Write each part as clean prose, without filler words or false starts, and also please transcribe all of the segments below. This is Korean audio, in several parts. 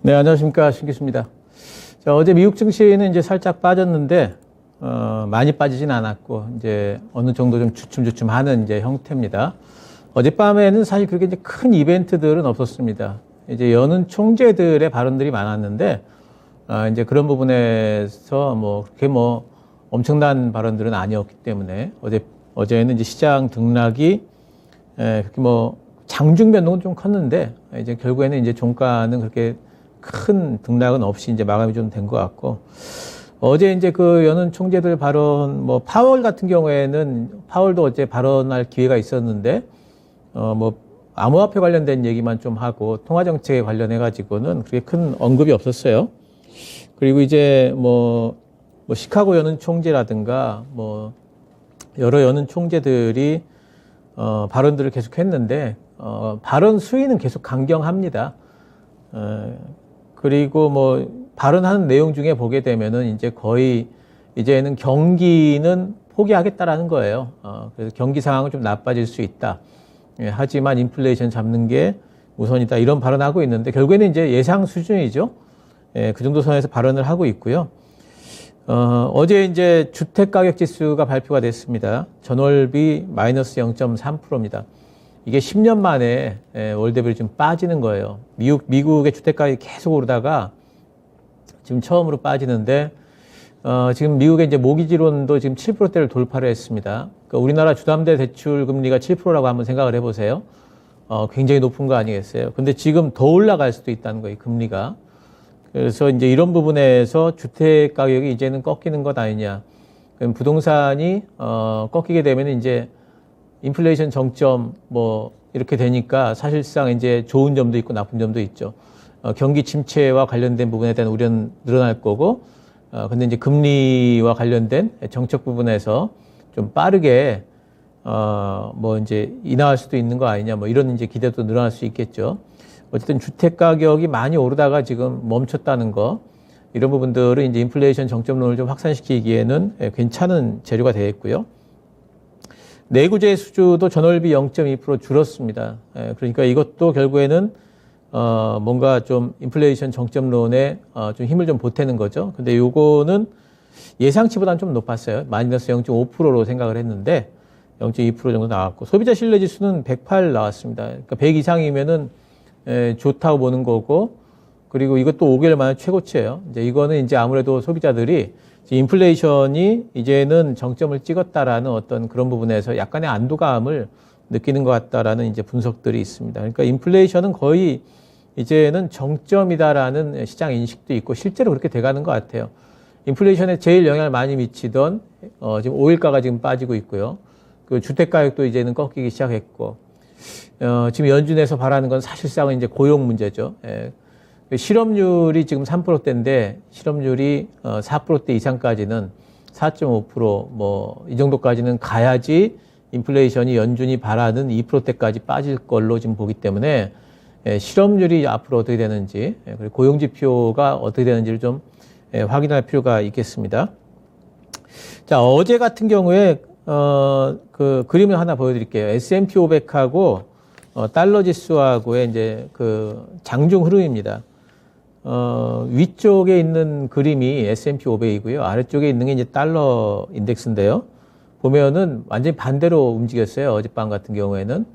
네, 안녕하십니까. 신 교수입니다. 자, 어제 미국 증시는 이제 살짝 빠졌는데, 많이 빠지진 않았고, 이제 어느 정도 좀 주춤주춤 하는 이제 형태입니다. 어젯밤에는 사실 그렇게 이제 큰 이벤트들은 없었습니다. 이제 여는 총재들의 발언들이 많았는데, 이제 그런 부분에서 그렇게 엄청난 발언들은 아니었기 때문에, 어제는 이제 시장 등락이, 그렇게 장중 변동은 좀 컸는데, 이제 결국에는 이제 종가는 그렇게 큰 등락은 없이 이제 마감이 좀 된 것 같고, 어제 이제 그 여는 총재들 발언, 파월 같은 경우에는 파월도 어제 발언할 기회가 있었는데, 암호화폐 관련된 얘기만 좀 하고 통화정책에 관련해가지고는 그렇게 큰 언급이 없었어요. 그리고 이제 시카고 여는 총재라든가 여러 여는 총재들이 발언들을 계속 했는데, 발언 수위는 계속 강경합니다. 그리고 발언하는 내용 중에 보게 되면은 이제 거의 이제는 경기는 포기하겠다라는 거예요. 그래서 경기 상황은 좀 나빠질 수 있다. 하지만 인플레이션 잡는 게 우선이다. 이런 발언하고 있는데 결국에는 이제 예상 수준이죠. 그 정도 선에서 발언을 하고 있고요. 어제 이제 주택가격 지수가 발표가 됐습니다. 전월비 마이너스 0.3%입니다. 이게 10년 만에 월 대비로 좀 빠지는 거예요. 미국의 주택가격이 계속 오르다가 지금 처음으로 빠지는데, 지금 미국의 이제 모기지론도 지금 7%대를 돌파를 했습니다. 그러니까 우리나라 주담대 대출 금리가 7%라고 한번 생각을 해보세요. 굉장히 높은 거 아니겠어요? 근데 지금 더 올라갈 수도 있다는 거예요, 금리가. 그래서 이제 이런 부분에서 주택 가격이 이제는 꺾이는 것 아니냐. 그럼 부동산이, 꺾이게 되면 이제 인플레이션 정점 이렇게 되니까 사실상 이제 좋은 점도 있고 나쁜 점도 있죠. 경기 침체와 관련된 부분에 대한 우려는 늘어날 거고, 근데 이제 금리와 관련된 정책 부분에서 좀 빠르게 이제 인하할 수도 있는 거 아니냐, 이런 이제 기대도 늘어날 수 있겠죠. 어쨌든 주택 가격이 많이 오르다가 지금 멈췄다는 거, 이런 부분들은 이제 인플레이션 정점론을 좀 확산시키기에는 괜찮은 재료가 되겠고요. 내구재 수주도 전월비 0.2% 줄었습니다. 그러니까 이것도 결국에는 뭔가 좀 인플레이션 정점론에 좀 힘을 좀 보태는 거죠. 근데 요거는 예상치보다는 좀 높았어요. 마이너스 0.5%로 생각을 했는데 0.2% 정도 나왔고, 소비자 신뢰 지수는 108 나왔습니다. 그러니까 100 이상이면은 좋다고 보는 거고, 그리고 이것도 5개월 만에 최고치예요. 이제 이거는 이제 아무래도 소비자들이 인플레이션이 이제는 정점을 찍었다라는 어떤 그런 부분에서 약간의 안도감을 느끼는 것 같다라는 이제 분석들이 있습니다. 그러니까 인플레이션은 거의 이제는 정점이다라는 시장 인식도 있고 실제로 그렇게 돼가는 것 같아요. 인플레이션에 제일 영향을 많이 미치던 지금 오일가가 지금 빠지고 있고요. 그 주택가격도 이제는 꺾이기 시작했고, 지금 연준에서 바라는 건 사실상은 이제 고용 문제죠. 실업률이 지금 3%대인데 실업률이 4%대 이상까지는 4.5% 이 정도까지는 가야지 인플레이션이 연준이 바라는 2%대까지 빠질 걸로 지금 보기 때문에 실업률이 앞으로 어떻게 되는지, 그리고 고용 지표가 어떻게 되는지를 좀 확인할 필요가 있겠습니다. 자, 어제 같은 경우에 그 그림을 하나 보여드릴게요. S&P 500하고 달러 지수하고의 이제 그 장중 흐름입니다. 위쪽에 있는 그림이 S&P 500이고요. 아래쪽에 있는 게 이제 달러 인덱스인데요. 보면은 완전히 반대로 움직였어요. 어젯밤 같은 경우에는.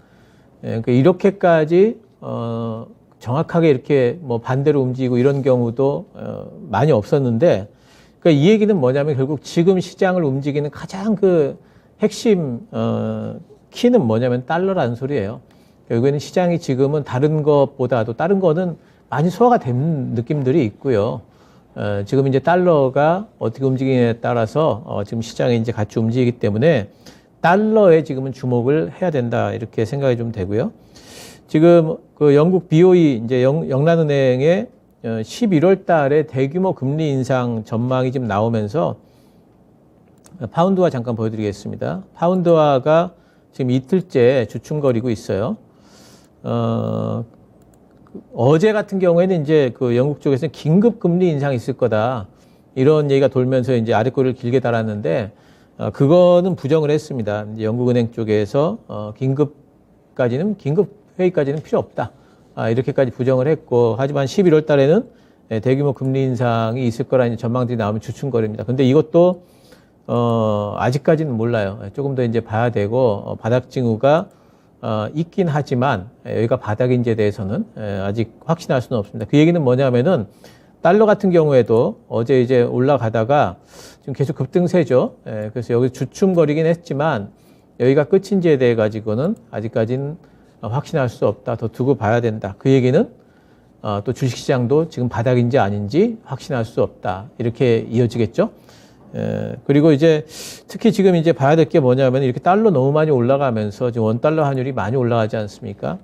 그러니까 이렇게까지, 정확하게 이렇게 반대로 움직이고 이런 경우도, 많이 없었는데, 그러니까 이 얘기는 뭐냐면 결국 지금 시장을 움직이는 가장 그 핵심, 키는 뭐냐면 달러라는 소리예요. 결국에는 시장이 지금은 다른 것보다도 다른 거는 많이 소화가 된 느낌들이 있고요. 지금 이제 달러가 어떻게 움직이느냐에 따라서 지금 시장이 이제 같이 움직이기 때문에 달러에 지금은 주목을 해야 된다, 이렇게 생각이 좀 되고요. 지금 그 영국 BOE 이제 영란은행의 11월 달에 대규모 금리 인상 전망이 지금 나오면서 파운드화 잠깐 보여드리겠습니다. 파운드화가 지금 이틀째 주춤거리고 있어요. 어제 같은 경우에는 이제 그 영국 쪽에서는 긴급 금리 인상이 있을 거다, 이런 얘기가 돌면서 이제 아랫꼬리를 길게 달았는데, 그거는 부정을 했습니다. 이제 영국은행 쪽에서 긴급 회의까지는 필요 없다, 이렇게까지 부정을 했고, 하지만 11월 달에는 대규모 금리 인상이 있을 거라는 전망들이 나오면 주춤거립니다. 근데 이것도 아직까지는 몰라요. 조금 더 이제 봐야 되고 바닥 징후가 있긴 하지만 여기가 바닥인지에 대해서는 아직 확신할 수는 없습니다. 그 얘기는 뭐냐면은 달러 같은 경우에도 어제 이제 올라가다가 지금 계속 급등세죠. 그래서 여기 주춤거리긴 했지만 여기가 끝인지에 대해 가지고는 아직까지는 확신할 수 없다. 더 두고 봐야 된다. 그 얘기는 또 주식시장도 지금 바닥인지 아닌지 확신할 수 없다. 이렇게 이어지겠죠. 그리고 이제 특히 지금 이제 봐야 될 게 뭐냐면 이렇게 달러 너무 많이 올라가면서 지금 원달러 환율이 많이 올라가지 않습니까?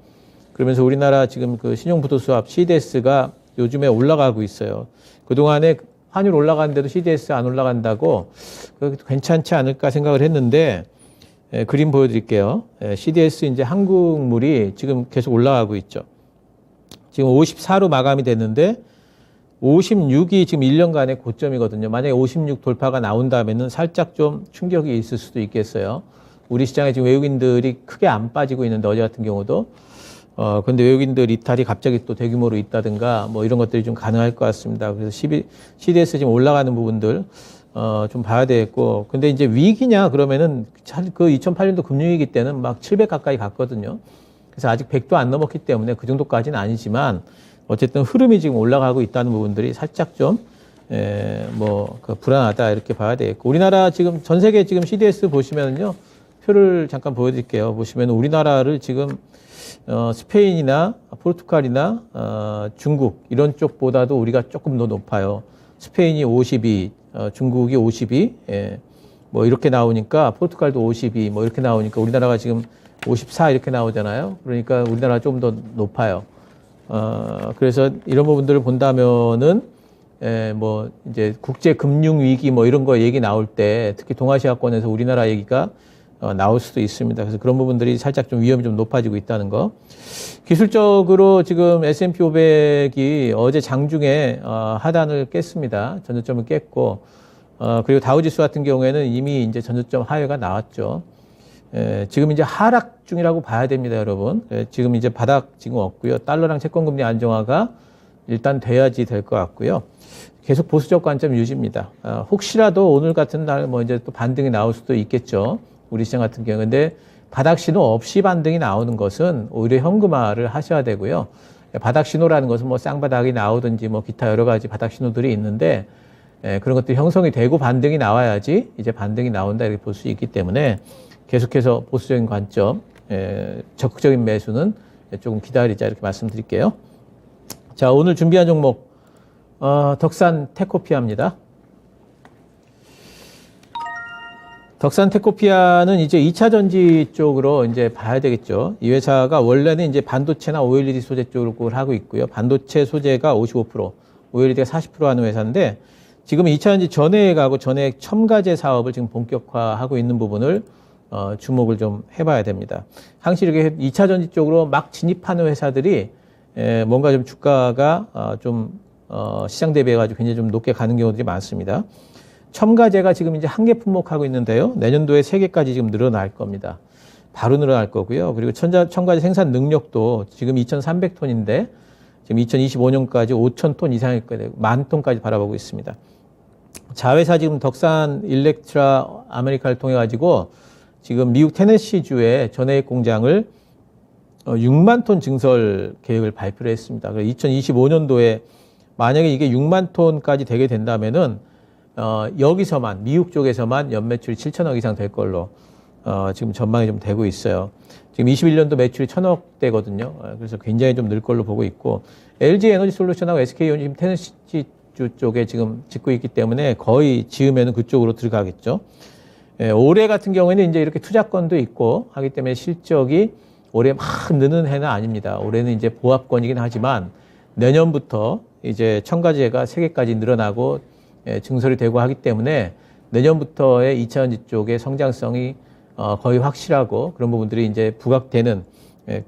그러면서 우리나라 지금 그 신용부도수합 CDS가 요즘에 올라가고 있어요. 그동안에 환율 올라가는데도 CDS 안 올라간다고 괜찮지 않을까 생각을 했는데 그림 보여드릴게요. CDS 이제 한국물이 지금 계속 올라가고 있죠. 지금 54로 마감이 됐는데 56이 지금 1년간의 고점이거든요. 만약에 56 돌파가 나온다면은 살짝 좀 충격이 있을 수도 있겠어요. 우리 시장에 지금 외국인들이 크게 안 빠지고 있는데 어제 같은 경우도 근데 외국인들 이탈이 갑자기 또 대규모로 있다든가 뭐 이런 것들이 좀 가능할 것 같습니다. 그래서 CDS 지금 올라가는 부분들 좀 봐야 되겠고 근데 이제 위기냐 그러면은 그 2008년도 금융위기 때는 막 700 가까이 갔거든요. 그래서 아직 100도 안 넘었기 때문에 그 정도까지는 아니지만 어쨌든 흐름이 지금 올라가고 있다는 부분들이 살짝 좀, 불안하다 이렇게 봐야 되겠고. 우리나라 지금 전 세계 지금 CDS 보시면은요, 표를 잠깐 보여드릴게요. 보시면 우리나라를 지금, 스페인이나 포르투갈이나, 중국 이런 쪽보다도 우리가 조금 더 높아요. 스페인이 52, 중국이 52, 뭐 이렇게 나오니까 포르투갈도 52, 뭐 이렇게 나오니까 우리나라가 지금 54 이렇게 나오잖아요. 그러니까 우리나라가 좀 더 높아요. 그래서 이런 부분들을 본다면은, 이제 국제금융위기 뭐 이런 거 얘기 나올 때 특히 동아시아권에서 우리나라 얘기가 나올 수도 있습니다. 그래서 그런 부분들이 살짝 좀 위험이 좀 높아지고 있다는 거. 기술적으로 지금 S&P 500이 어제 장중에 하단을 깼습니다. 전저점을 깼고, 그리고 다우지수 같은 경우에는 이미 이제 전저점 하회가 나왔죠. 지금 이제 하락 중이라고 봐야 됩니다, 여러분. 지금 이제 바닥 지금 없고요. 달러랑 채권금리 안정화가 일단 돼야지 될 것 같고요. 계속 보수적 관점 유지입니다. 혹시라도 오늘 같은 날 뭐 이제 또 반등이 나올 수도 있겠죠. 우리 시장 같은 경우. 근데 바닥 신호 없이 반등이 나오는 것은 오히려 현금화를 하셔야 되고요. 바닥 신호라는 것은 뭐 쌍바닥이 나오든지 뭐 기타 여러 가지 바닥 신호들이 있는데 그런 것들이 형성이 되고 반등이 나와야지 이제 반등이 나온다 이렇게 볼 수 있기 때문에 계속해서 보수적인 관점, 적극적인 매수는 조금 기다리자 이렇게 말씀드릴게요. 자, 오늘 준비한 종목 덕산 테코피아입니다. 덕산 테코피아는 이제 2차 전지 쪽으로 이제 봐야 되겠죠. 이 회사가 원래는 이제 반도체나 OLED 소재 쪽을 하고 있고요. 반도체 소재가 55%, OLED가 40% 하는 회사인데 지금 2차 전지 전해액 하고 전해액 첨가제 사업을 지금 본격화하고 있는 부분을 주목을 좀 해봐야 됩니다. 항상 이렇게 2차 전지 쪽으로 막 진입하는 회사들이 뭔가 좀 주가가 시장 대비해가지고 굉장히 좀 높게 가는 경우들이 많습니다. 첨가제가 지금 이제 한 개 품목하고 있는데요. 내년도에 3개까지 지금 늘어날 겁니다. 바로 늘어날 거고요. 그리고 첨가제 생산 능력도 지금 2,300톤인데 지금 2025년까지 5,000톤 이상일 거예요. 10,000톤까지 바라보고 있습니다. 자회사 지금 덕산 일렉트라 아메리카를 통해 가지고 지금 미국 테네시주의 전해액 공장을 6만 톤 증설 계획을 발표를 했습니다. 그래서 2025년도에 만약에 이게 6만 톤까지 되게 된다면은 여기서만 미국 쪽에서만 연매출이 7천억 이상 될 걸로 지금 전망이 좀 되고 있어요. 지금 21년도 매출이 1,000억대거든요. 그래서 굉장히 좀 늘 걸로 보고 있고 LG 에너지 솔루션하고 SK 지금 테네시주 쪽에 지금 짓고 있기 때문에 거의 지으면은 그쪽으로 들어가겠죠. 올해 같은 경우에는 이제 이렇게 투자권도 있고 하기 때문에 실적이 올해 막 느는 해는 아닙니다. 올해는 이제 보합권이긴 하지만 내년부터 이제 첨가제가 3개까지 늘어나고 증설이 되고 하기 때문에 내년부터의 2차 전지 쪽의 성장성이 거의 확실하고 그런 부분들이 이제 부각되는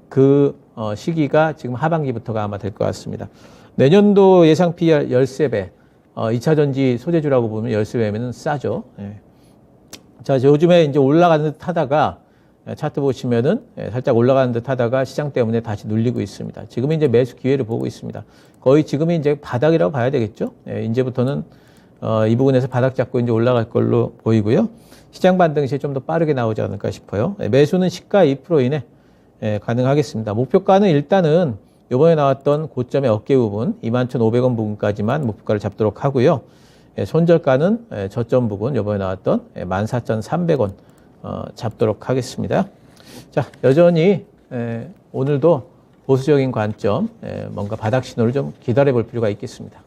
그 시기가 지금 하반기부터가 아마 될 것 같습니다. 내년도 예상 PR 13배, 2차 전지 소재주라고 보면 13배면은 싸죠. 자, 요즘에 이제 올라가는 듯 하다가 차트 보시면은 살짝 올라가는 듯 하다가 시장 때문에 다시 눌리고 있습니다. 지금 이제 매수 기회를 보고 있습니다. 거의 지금이 이제 바닥이라고 봐야 되겠죠. 이제부터는 이 부분에서 바닥 잡고 이제 올라갈 걸로 보이고요. 시장 반등 시 좀 더 빠르게 나오지 않을까 싶어요. 매수는 시가 2% 이내 가능하겠습니다. 목표가는 일단은 이번에 나왔던 고점의 어깨 부분 21,500원 부분까지만 목표가를 잡도록 하고요. 손절가는 저점 부분 이번에 나왔던 14,300원 잡도록 하겠습니다. 자, 여전히 오늘도 보수적인 관점, 뭔가 바닥 신호를 좀 기다려 볼 필요가 있겠습니다.